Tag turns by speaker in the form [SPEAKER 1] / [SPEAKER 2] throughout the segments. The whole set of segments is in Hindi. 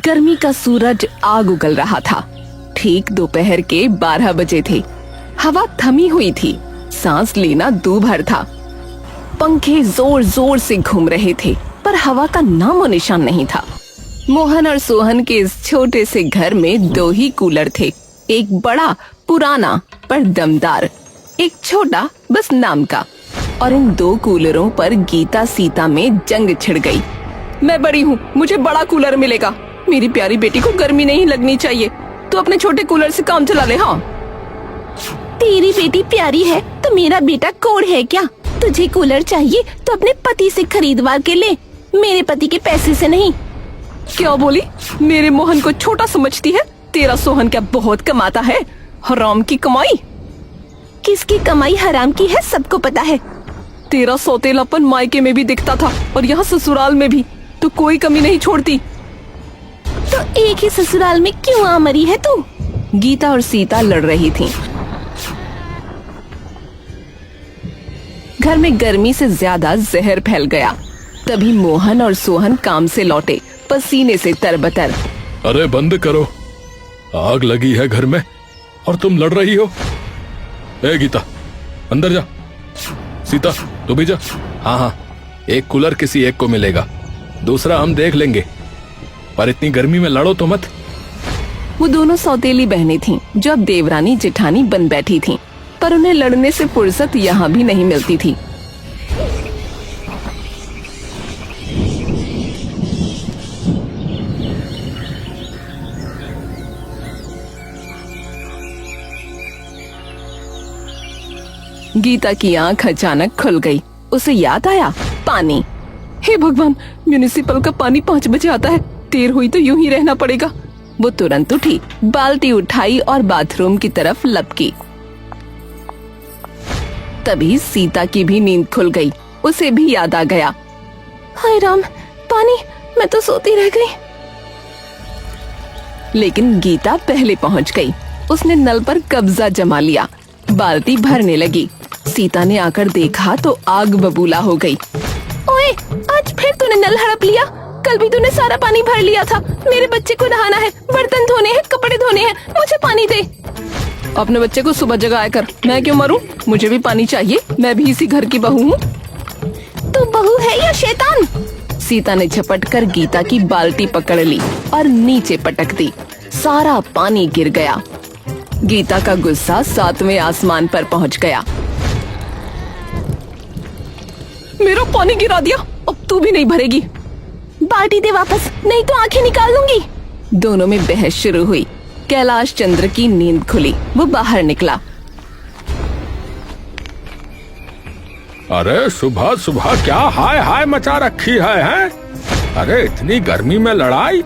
[SPEAKER 1] गर्मी का सूरज आग उगल रहा था। ठीक दोपहर के 12 बजे थे। हवा थमी हुई थी, सांस लेना दूभर था। पंखे जोर जोर से घूम रहे थे, पर हवा का नामो निशान नहीं था। मोहन और सोहन के इस छोटे से घर में 2 ही कूलर थे, एक बड़ा पुराना पर दमदार, एक छोटा बस नाम का। और इन 2 कूलरों पर गीता सीता में जंग छिड़ गई। मैं बड़ी हूँ, मुझे बड़ा कूलर मिलेगा। मेरी प्यारी बेटी को गर्मी नहीं लगनी चाहिए, तो अपने छोटे कूलर से काम चला ले। हाँ,
[SPEAKER 2] तेरी बेटी प्यारी है तो मेरा बेटा कोढ़ है क्या? तुझे कूलर चाहिए तो अपने पति से खरीदवा के ले, मेरे पति के पैसे से नहीं।
[SPEAKER 1] क्या बोली? मेरे मोहन को छोटा समझती है? तेरा सोहन क्या बहुत कमाता है? हराम की कमाई।
[SPEAKER 2] किसकी कमाई हराम की है सबको पता है।
[SPEAKER 1] तेरा सौतेलापन मायके में भी दिखता था और यहाँ ससुराल में भी, तो कोई कमी नहीं छोड़ती।
[SPEAKER 2] तो एक ही ससुराल में क्यों आ मरी है तू?
[SPEAKER 1] गीता और सीता लड़ रही थीं। घर में गर्मी से ज्यादा जहर फैल गया। तभी मोहन और सोहन काम से लौटे, पसीने से तरबतर।
[SPEAKER 3] अरे बंद करो, आग लगी है घर में और तुम लड़ रही हो। ए गीता, अंदर जा। सीता, तू भी जा। हाँ, एक कूलर किसी एक को मिलेगा, दूसरा हम देख लेंगे, पर इतनी गर्मी में लड़ो तो मत।
[SPEAKER 1] वो दोनों सौतेली बहनें थीं, जो अब देवरानी जेठानी बन बैठी थीं, पर उन्हें लड़ने से फुर्सत यहाँ भी नहीं मिलती थी। गीता की आंख अचानक खुल गई। उसे याद आया, पानी। हे भगवान, म्यूनिसिपल का पानी 5 बजे आता है, देर हुई तो यूं ही रहना पड़ेगा। वो तुरंत उठी, बाल्टी उठाई और बाथरूम की तरफ लपकी। तभी सीता की भी नींद खुल गई। उसे भी याद आ गया,
[SPEAKER 2] हाय राम, पानी, मैं तो सोती रह गई।
[SPEAKER 1] लेकिन गीता पहले पहुंच गई। उसने नल पर कब्जा जमा लिया, बाल्टी भरने लगी। सीता ने आकर देखा तो आग बबूला हो गई।
[SPEAKER 2] ओए, आज फिर तूने नल हड़प लिया? कल भी तूने सारा पानी भर लिया था। मेरे बच्चे को नहाना है, बर्तन धोने हैं, कपड़े धोने हैं, मुझे पानी दे।
[SPEAKER 1] अपने बच्चे को सुबह जगाया कर, मैं क्यों मरूं? मुझे भी पानी चाहिए, मैं भी इसी घर की बहू हूँ।
[SPEAKER 2] तू बहू है या शैतान?
[SPEAKER 1] सीता ने झपट कर गीता की बाल्टी पकड़ ली और नीचे पटक दी। सारा पानी गिर गया। गीता का गुस्सा 7वें आसमान पर पहुंच गया। मेरा पानी गिरा दिया, अब तू भी नहीं भरेगी।
[SPEAKER 2] बाल्टी दे वापस, नहीं तो आंखें निकाल लूंगी।
[SPEAKER 1] दोनों में बहस शुरू हुई। कैलाश चंद्र की नींद खुली, वो बाहर निकला।
[SPEAKER 3] अरे सुबह सुबह क्या हाय हाय मचा रखी है? अरे इतनी गर्मी में लड़ाई?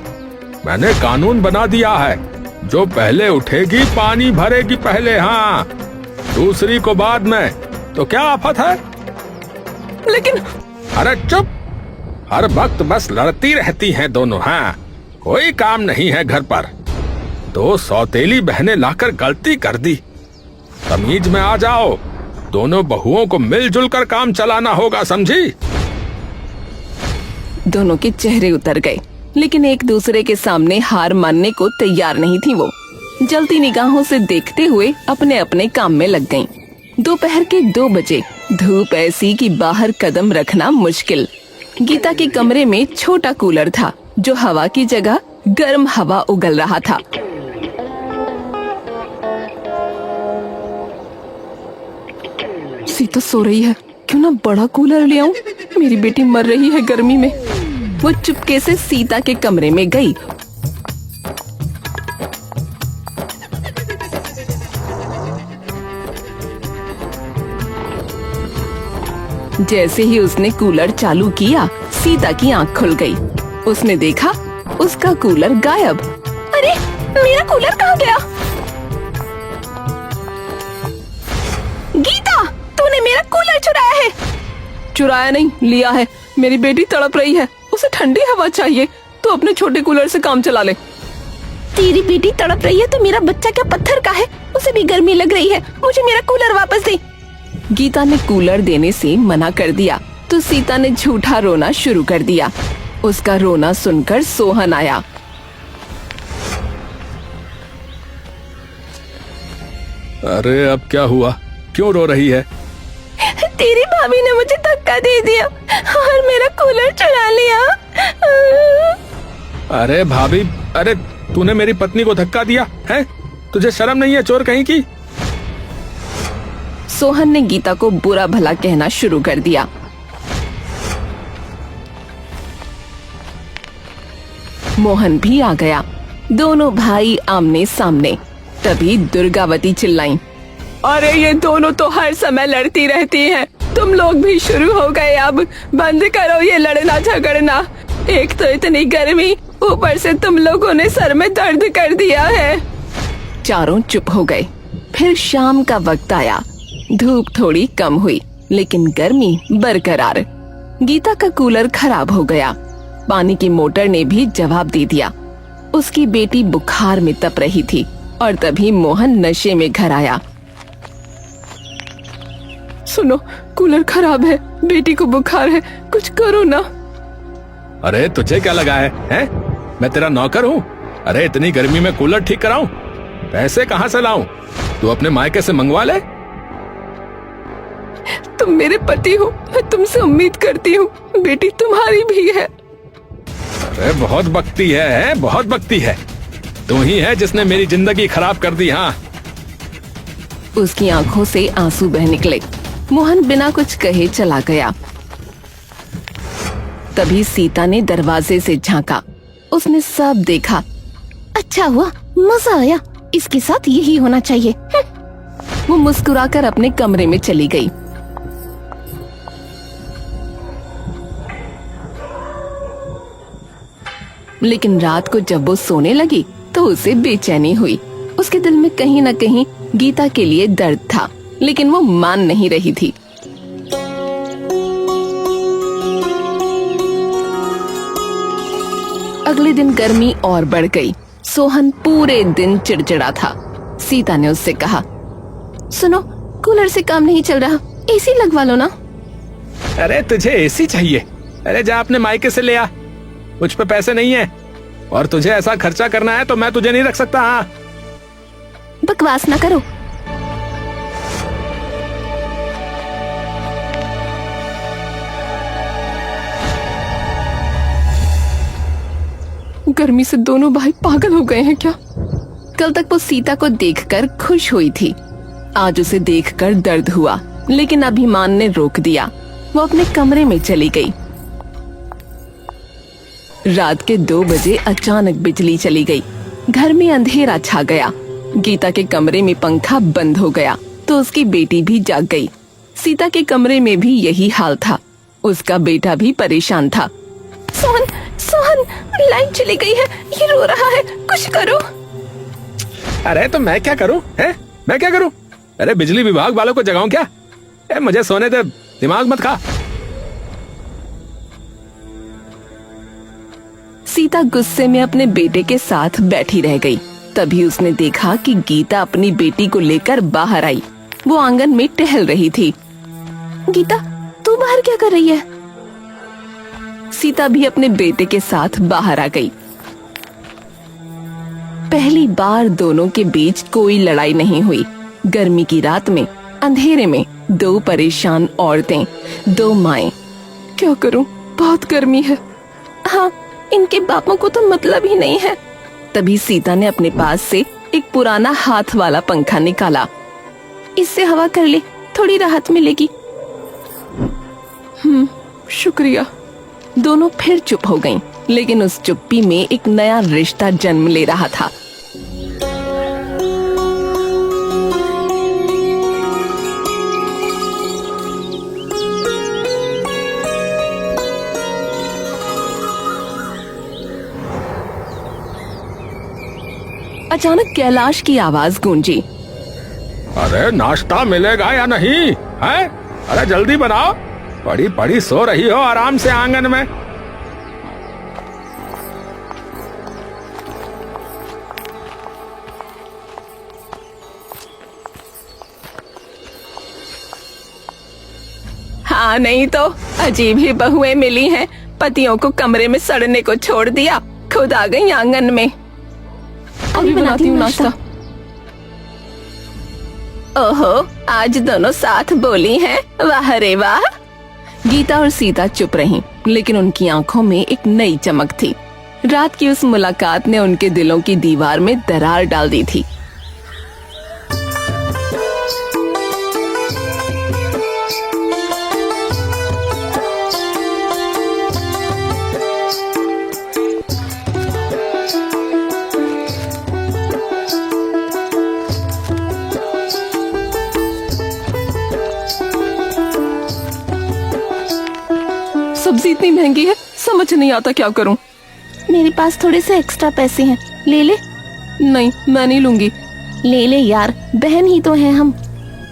[SPEAKER 3] मैंने कानून बना दिया है, जो पहले उठेगी पानी भरेगी पहले, हाँ, दूसरी को बाद में। तो क्या आफत है?
[SPEAKER 1] लेकिन
[SPEAKER 3] अरे चुप, हर वक्त बस लड़ती रहती हैं दोनों। हाँ, कोई काम नहीं है घर पर। 2 सौतेली बहनें लाकर गलती कर दी। तमीज में आ जाओ, दोनों बहुओं को मिलजुल कर काम चलाना होगा, समझी?
[SPEAKER 1] दोनों के चेहरे उतर गए, लेकिन एक दूसरे के सामने हार मानने को तैयार नहीं थी। वो जलती निगाहों से देखते हुए अपने अपने काम में लग गईं। दोपहर के 2 बजे, धूप ऐसी कि बाहर कदम रखना मुश्किल। गीता के कमरे में छोटा कूलर था, जो हवा की जगह गर्म हवा उगल रहा था। सीता सो रही है, क्यों ना बड़ा कूलर ले आऊं? मेरी बेटी मर रही है गर्मी में। वो चुपके से सीता के कमरे में गई। जैसे ही उसने कूलर चालू किया, सीता की आंख खुल गई। उसने देखा, उसका कूलर गायब।
[SPEAKER 2] अरे, मेरा कूलर कहाँ गया? गीता, तूने मेरा कूलर चुराया है।
[SPEAKER 1] चुराया नहीं, लिया है। मेरी बेटी तड़प रही है, उसे ठंडी हवा चाहिए, तो अपने छोटे कूलर से काम चला ले।
[SPEAKER 2] तेरी बेटी तड़प रही है तो मेरा बच्चा क्या पत्थर का है? उसे भी गर्मी लग रही है, मुझे मेरा कूलर वापस दे।
[SPEAKER 1] गीता ने कूलर देने से मना कर दिया, तो सीता ने झूठा रोना शुरू कर दिया। उसका रोना सुनकर सोहन आया।
[SPEAKER 3] अरे अब क्या हुआ, क्यों रो रही है?
[SPEAKER 2] तेरी भाभी ने मुझे धक्का दे दिया और मेरा कूलर चुरा लिया।
[SPEAKER 3] अरे भाभी, अरे तूने मेरी पत्नी को धक्का दिया है? तुझे शर्म नहीं है, चोर कहीं की?
[SPEAKER 1] सोहन ने गीता को बुरा भला कहना शुरू कर दिया। मोहन भी आ गया, दोनों भाई आमने सामने। तभी दुर्गावती चिल्लाई, अरे ये दोनों तो हर समय लड़ती रहती हैं। तुम लोग भी शुरू हो गए, अब बंद करो ये लड़ना झगड़ना। एक तो इतनी गर्मी, ऊपर से तुम लोगों ने सर में दर्द कर दिया है। चारों चुप हो गए। फिर शाम का वक्त आया। धूप थोड़ी कम हुई, लेकिन गर्मी बरकरार। गीता का कूलर खराब हो गया। पानी की मोटर ने भी जवाब दे दिया। उसकी बेटी बुखार में तप रही थी और तभी मोहन नशे में घर आया। सुनो, कूलर खराब है, बेटी को बुखार है, कुछ करो ना।
[SPEAKER 3] अरे तुझे क्या लगा है, हैं? मैं तेरा नौकर हूँ? अरे इतनी गर्मी में कूलर ठीक कराऊं? पैसे कहाँ से लाऊं? तू अपने मायके से मंगवा ले।
[SPEAKER 1] तुम मेरे पति हो, मैं तुमसे उम्मीद करती हूँ, बेटी तुम्हारी भी है।
[SPEAKER 3] अरे बहुत बकती है, बहुत बकती है। तू ही है जिसने मेरी जिंदगी खराब कर दी। हाँ।
[SPEAKER 1] उसकी आंखों से आंसू बह निकले। मोहन बिना कुछ कहे चला गया। तभी सीता ने दरवाजे से झांका। उसने सब देखा।
[SPEAKER 2] अच्छा हुआ, मजा आया, इसके साथ यही होना चाहिए।
[SPEAKER 1] वो मुस्कुराकर अपने कमरे में चली गई। लेकिन रात को जब वो सोने लगी तो उसे बेचैनी हुई। उसके दिल में कहीं न कहीं गीता के लिए दर्द था, लेकिन वो मान नहीं रही थी। अगले दिन गर्मी और बढ़ गई। सोहन पूरे दिन चिड़चिड़ा था। सीता ने उससे कहा,
[SPEAKER 2] सुनो, कूलर से काम नहीं चल रहा, एसी लगवा लो ना।
[SPEAKER 3] अरे तुझे एसी चाहिए? अरे जा अपने मायके से ले आ। मुझ पे पैसे नहीं है और तुझे ऐसा खर्चा करना है तो मैं तुझे नहीं रख सकता। हाँ।
[SPEAKER 2] बकवास ना करो।
[SPEAKER 1] गर्मी से दोनों भाई पागल हो गए हैं क्या? कल तक वो सीता को देखकर खुश हुई थी। आज उसे देखकर दर्द हुआ, लेकिन अभिमान ने रोक दिया। वो अपने कमरे में चली गई। रात के 2 बजे अचानक बिजली चली गई। घर में अंधेरा छा गया। गीता के कमरे में पंखा बंद हो गया तो उसकी बेटी भी जाग गई। सीता के कमरे में भी यही हाल था। उसका बेटा भी परेशान था।
[SPEAKER 2] सोहन, सोहन, लाइट चली गई है, ये रो रहा है, कुछ करो।
[SPEAKER 3] अरे तो मैं क्या करूं? है? मैं क्या करूं? अरे बिजली विभाग वालों को जगाऊं क्या? मुझे सोने दे, दिमाग मत खा।
[SPEAKER 1] सीता गुस्से में अपने बेटे के साथ बैठी रह गई। तभी उसने देखा कि गीता अपनी बेटी को लेकर बाहर आई। वो आंगन में टहल रही थी।
[SPEAKER 2] गीता, तू बाहर क्या कर रही है?
[SPEAKER 1] सीता भी अपने बेटे के साथ बाहर आ गई। पहली बार दोनों के बीच कोई लड़ाई नहीं हुई। गर्मी की रात में अंधेरे में 2 परेशान औरतें, 2 माएं। क्या करूं, बहुत गर्मी है।
[SPEAKER 2] हाँ, इनके बापों को तो मतलब ही नहीं है।
[SPEAKER 1] तभी सीता ने अपने पास से एक पुराना हाथ वाला पंखा निकाला।
[SPEAKER 2] इससे हवा कर ले, थोड़ी राहत मिलेगी।
[SPEAKER 1] शुक्रिया। दोनों फिर चुप हो गईं, लेकिन उस चुप्पी में एक नया रिश्ता जन्म ले रहा था। अचानक कैलाश की आवाज गूंजी।
[SPEAKER 3] अरे नाश्ता मिलेगा या नहीं है? अरे जल्दी बनाओ, पड़ी पड़ी सो रही हो आराम से आंगन में।
[SPEAKER 1] हाँ नहीं तो अजीब ही बहुएं मिली हैं। पतियों को कमरे में सड़ने को छोड़ दिया, खुद आ गई आंगन में।
[SPEAKER 2] अभी बनाती हूँ नाश्ता। ओहो, आज दोनों साथ बोली हैं। वाह रे वाह।
[SPEAKER 1] गीता और सीता चुप रहीं, लेकिन उनकी आंखों में एक नई चमक थी। रात की उस मुलाकात ने उनके दिलों की दीवार में दरार डाल दी थी। सब्जी इतनी महंगी है, समझ नहीं आता क्या करूं।
[SPEAKER 2] मेरे पास थोड़े से एक्स्ट्रा पैसे हैं, ले ले।
[SPEAKER 1] नहीं, मैं नहीं लूंगी।
[SPEAKER 2] ले ले यार, बहन ही तो हैं हम।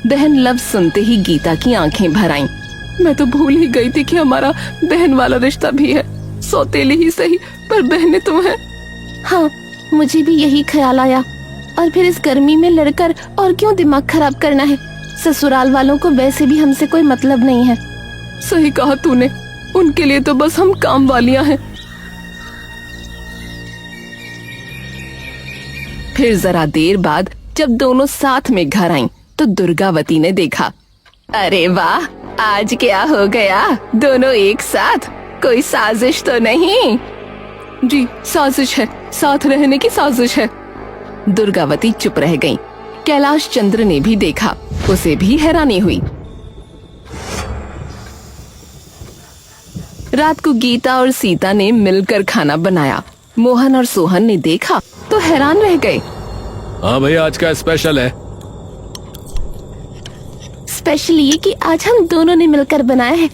[SPEAKER 1] बहन लफ्ज सुनते ही गीता की आंखें भर आईं। मैं तो भूल ही गई थी कि हमारा बहन वाला रिश्ता भी है। सौतेली ही सही, पर बहनें तो हैं।
[SPEAKER 2] हाँ, मुझे भी यही ख्याल आया। और फिर इस गर्मी में लड़कर और क्यों दिमाग खराब करना है। ससुराल वालों को वैसे भी हमसे कोई मतलब नहीं है।
[SPEAKER 1] सही कहा तूने, उनके लिए तो बस हम काम वालियां हैं। फिर जरा देर बाद जब दोनों साथ में घर आईं, तो दुर्गावती ने देखा।
[SPEAKER 2] अरे वाह, आज क्या हो गया, दोनों एक साथ? कोई साजिश तो नहीं?
[SPEAKER 1] जी, साजिश है, साथ रहने की साजिश है। दुर्गावती चुप रह गईं। कैलाश चंद्र ने भी देखा, उसे भी हैरानी हुई। रात को गीता और सीता ने मिलकर खाना बनाया। मोहन और सोहन ने देखा तो हैरान रह गए।
[SPEAKER 3] हाँ भैया, आज का स्पेशल है।
[SPEAKER 2] स्पेशल ये कि आज हम दोनों ने मिलकर बनाया है।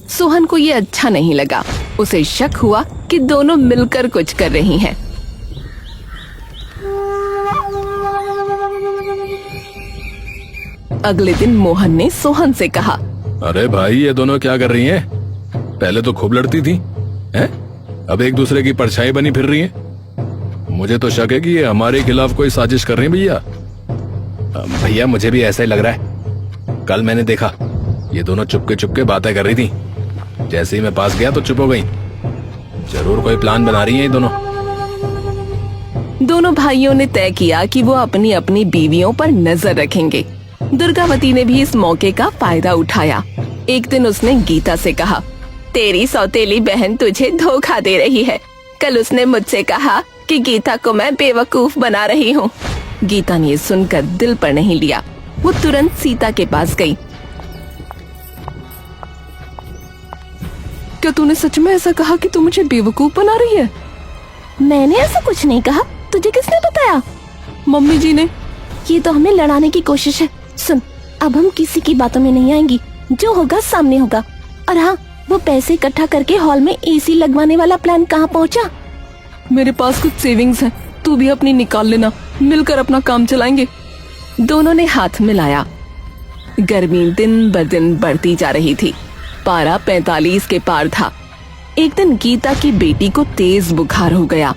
[SPEAKER 1] सोहन को ये अच्छा नहीं लगा। उसे शक हुआ कि दोनों मिलकर कुछ कर रही हैं। अगले दिन मोहन ने सोहन से कहा,
[SPEAKER 3] अरे भाई, ये दोनों क्या कर रही हैं? पहले तो खूब लड़ती थी, हैं? अब एक दूसरे की परछाई बनी फिर रही हैं। मुझे तो शक है कि ये हमारे खिलाफ कोई साजिश कर रही है भैया। भैया, मुझे भी ऐसा ही लग रहा है। कल मैंने देखा ये दोनों चुपके बातें कर रही थी। जैसे ही मैं पास गया तो चुप हो गई। जरूर कोई प्लान बना रही हैं ये दोनों।
[SPEAKER 1] दोनों भाइयों ने तय किया कि वो अपनी अपनी बीवियों पर नजर रखेंगे। दुर्गावती ने भी इस मौके का फायदा उठाया। एक दिन उसने गीता से कहा,
[SPEAKER 2] तेरी सौतेली बहन तुझे धोखा दे रही है। कल उसने मुझसे कहा कि गीता को मैं बेवकूफ बना रही हूँ।
[SPEAKER 1] गीता ने सुनकर दिल पर नहीं लिया। वो तुरंत सीता के पास गई। क्या तूने सच में ऐसा कहा कि तू मुझे बेवकूफ बना रही है?
[SPEAKER 2] मैंने ऐसा कुछ नहीं कहा। तुझे किसने बताया?
[SPEAKER 1] मम्मी जी ने।
[SPEAKER 2] ये तो हमें लड़ाने की कोशिश है। सुन, अब हम किसी की बातों में नहीं आएंगी। जो होगा सामने होगा। और हाँ, वो पैसे इकट्ठा करके हॉल में एसी लगवाने वाला प्लान कहाँ पहुँचा?
[SPEAKER 1] मेरे पास कुछ सेविंग्स हैं, तू भी अपनी निकाल लेना। मिलकर अपना काम चलाएंगे। दोनों ने हाथ मिलाया। गर्मी दिन ब दिन बढ़ती जा रही थी। पारा 45 के पार था। एक दिन गीता की बेटी को तेज बुखार हो गया।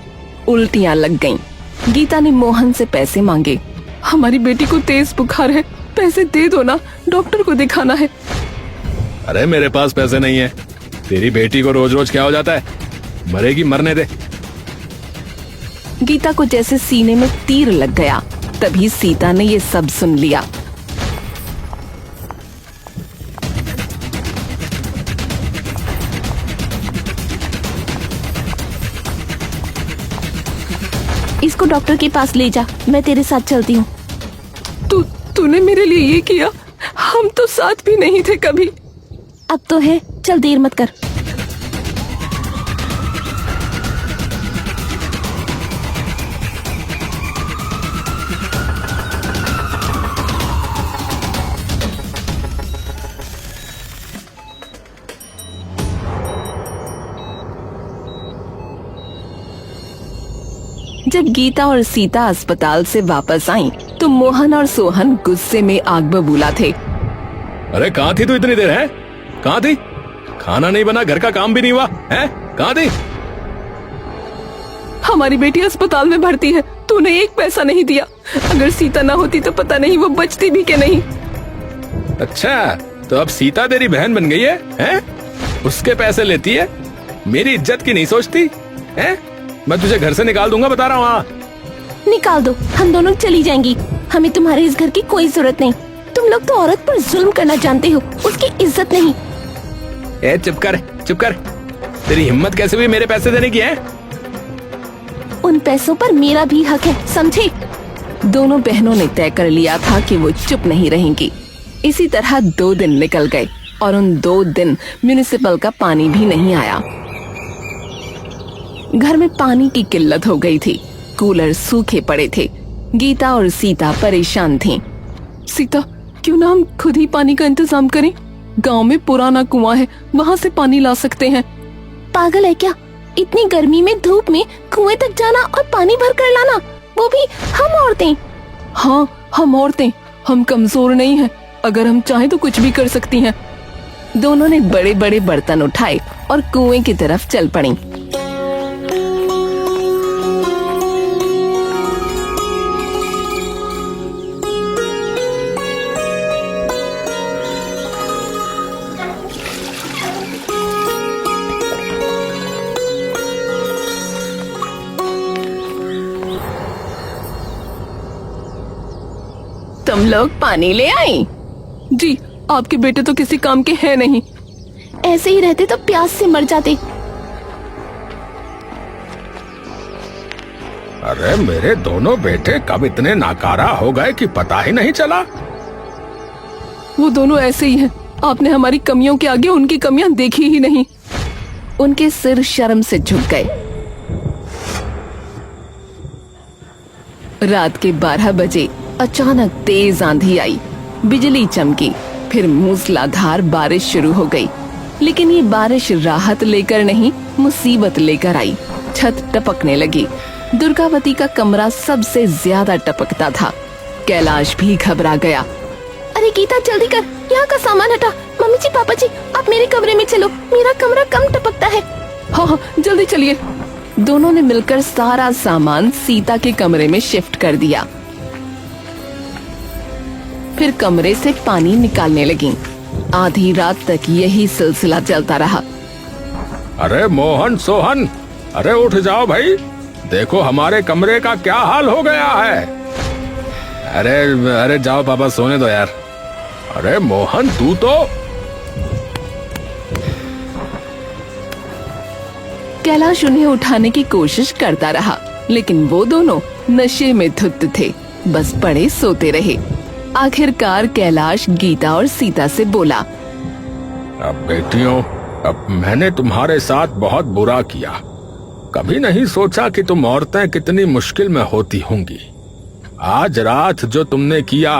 [SPEAKER 1] उल्टियां लग गईं। गीता ने मोहन से पैसे मांगे। हमारी बेटी को तेज बुखार है, पैसे दे दो ना, डॉक्टर को दिखाना है।
[SPEAKER 3] अरे मेरे पास पैसे नहीं है। तेरी बेटी को रोज रोज क्या हो जाता है? मरेगी, मरने दे।
[SPEAKER 1] गीता को जैसे सीने में तीर लग गया। तभी सीता ने ये सब सुन लिया।
[SPEAKER 2] इसको डॉक्टर के पास ले जा, मैं तेरे साथ चलती हूँ।
[SPEAKER 1] तूने मेरे लिए ये किया? हम तो साथ भी नहीं थे कभी।
[SPEAKER 2] अब तो है, चल देर मत कर।
[SPEAKER 1] जब गीता और सीता अस्पताल से वापस आईं, तो मोहन और सोहन गुस्से में आग बबूला थे।
[SPEAKER 3] अरे कहाँ थी तू इतनी देर? है कहाँ थी? खाना नहीं बना, घर का काम भी नहीं हुआ है? कहाँ थी?
[SPEAKER 1] हमारी बेटी अस्पताल में भर्ती है, तूने एक पैसा नहीं दिया। अगर सीता ना होती तो पता नहीं वो बचती भी कि नहीं।
[SPEAKER 3] अच्छा, तो अब सीता तेरी बहन बन गई है? हैं? उसके पैसे लेती है, मेरी इज्जत की नहीं सोचती है? मैं तुझे घर से निकाल दूंगा, बता रहा हूँ।
[SPEAKER 2] निकाल दो, हम दोनों चली जाएंगी। हमें तुम्हारे इस घर की कोई जरूरत नहीं। लोग तो औरत पर जुल्म करना जानते हो, उसकी इज्जत नहीं।
[SPEAKER 3] ए चुप कर, चुप कर। तेरी हिम्मत कैसे हुई मेरे पैसे देने की है?
[SPEAKER 2] उन पैसों पर मेरा भी हक है, समझे?
[SPEAKER 1] दोनों बहनों ने तय कर लिया था कि वो चुप नहीं रहेंगी। इसी तरह 2 दिन निकल गए और उन 2 दिन म्युनिसिपल का पानी भी नहीं आया। घर में पानी की किल्लत हो गई थी, कूलर सूखे पड़े थे। गीता और सीता परेशान थीं। सीता, क्यों ना हम खुद ही पानी का इंतजाम करें? गांव में पुराना कुआं है, वहाँ से पानी ला सकते हैं।
[SPEAKER 2] पागल है क्या? इतनी गर्मी में धूप में कुएं तक जाना और पानी भर कर लाना, वो भी हम औरतें।
[SPEAKER 1] हाँ, हम औरतें, हम कमजोर नहीं हैं। अगर हम चाहें तो कुछ भी कर सकती हैं। दोनों ने बड़े बड़े बर्तन उठाए और कुएं की तरफ चल पड़ी। तुम लोग पानी ले आई? जी, आपके बेटे तो किसी काम के हैं नहीं।
[SPEAKER 2] ऐसे ही रहते तो प्यास से मर जाते।
[SPEAKER 3] अरे मेरे दोनों बेटे कब इतने नाकारा हो गए कि पता ही नहीं चला।
[SPEAKER 1] वो दोनों ऐसे ही हैं। आपने हमारी कमियों के आगे उनकी कमियां देखी ही नहीं। उनके सिर शर्म से झुक गए। रात के 12 बजे अचानक तेज आंधी आई, बिजली चमकी, फिर मूसलाधार बारिश शुरू हो गई। लेकिन ये बारिश राहत लेकर नहीं, मुसीबत लेकर आई। छत टपकने लगी। दुर्गावती का कमरा सबसे ज्यादा टपकता था। कैलाश भी घबरा गया।
[SPEAKER 2] अरे गीता, जल्दी कर, यहाँ का सामान हटा। मम्मी जी, पापा जी, आप मेरे कमरे में चलो, मेरा कमरा कम टपकता है।
[SPEAKER 1] हाँ हाँ, जल्दी चलिए। दोनों ने मिलकर सारा सामान सीता के कमरे में शिफ्ट कर दिया। फिर कमरे से पानी निकालने लगी। आधी रात तक यही सिलसिला चलता रहा।
[SPEAKER 3] अरे मोहन, सोहन, अरे उठ जाओ भाई, देखो हमारे कमरे का क्या हाल हो गया है। अरे अरे जाओ पापा, सोने दो यार। अरे मोहन, तू तो।
[SPEAKER 1] कैलाश उन्हें उठाने की कोशिश करता रहा, लेकिन वो दोनों नशे में धुत थे, बस पड़े सोते रहे। आखिरकार कैलाश गीता और सीता से बोला,
[SPEAKER 3] अब बेटियों, अब मैंने तुम्हारे साथ बहुत बुरा किया। कभी नहीं सोचा कि तुम औरतें कितनी मुश्किल में होती होंगी। आज रात जो तुमने किया,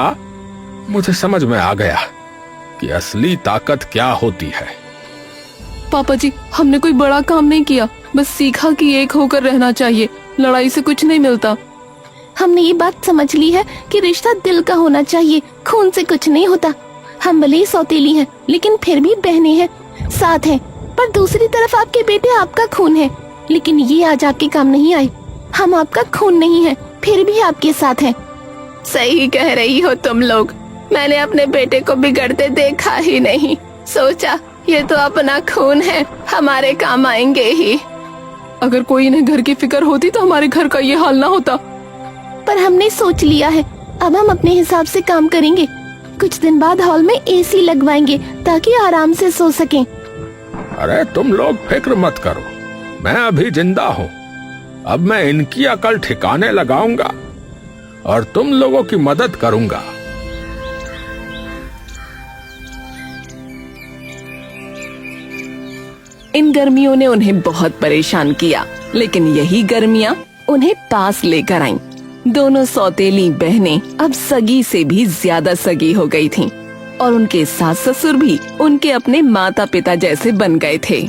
[SPEAKER 3] मुझे समझ में आ गया कि असली ताकत क्या होती है।
[SPEAKER 1] पापा जी, हमने कोई बड़ा काम नहीं किया, बस सीखा कि एक होकर रहना चाहिए। लड़ाई से कुछ नहीं मिलता।
[SPEAKER 2] हमने ये बात समझ ली है कि रिश्ता दिल का होना चाहिए, खून से कुछ नहीं होता। हम भले ही सौतेली हैं, लेकिन फिर भी बहनें हैं, साथ हैं। पर दूसरी तरफ आपके बेटे आपका खून है, लेकिन ये आज आपके काम नहीं आए। हम आपका खून नहीं है, फिर भी आपके साथ हैं।
[SPEAKER 1] सही कह रही हो तुम लोग। मैंने अपने बेटे को बिगड़ते देखा ही नहीं। सोचा ये तो अपना खून है, हमारे काम आएंगे ही। अगर कोई इन्हें घर की फिक्र होती तो हमारे घर का ये हाल ना होता।
[SPEAKER 2] पर हमने सोच लिया है, अब हम अपने हिसाब से काम करेंगे। कुछ दिन बाद हॉल में एसी लगवाएंगे ताकि आराम से सो सकें।
[SPEAKER 3] अरे तुम लोग फिक्र मत करो, मैं अभी जिंदा हूँ। अब मैं इनकी अकल ठिकाने लगाऊंगा और तुम लोगों की मदद करूंगा।
[SPEAKER 1] इन गर्मियों ने उन्हें बहुत परेशान किया, लेकिन यही गर्मियाँ उन्हें पास लेकर आईं। दोनों सौतेली बहनें अब सगी से भी ज्यादा सगी हो गई थीं और उनके सास ससुर भी उनके अपने माता पिता जैसे बन गए थे।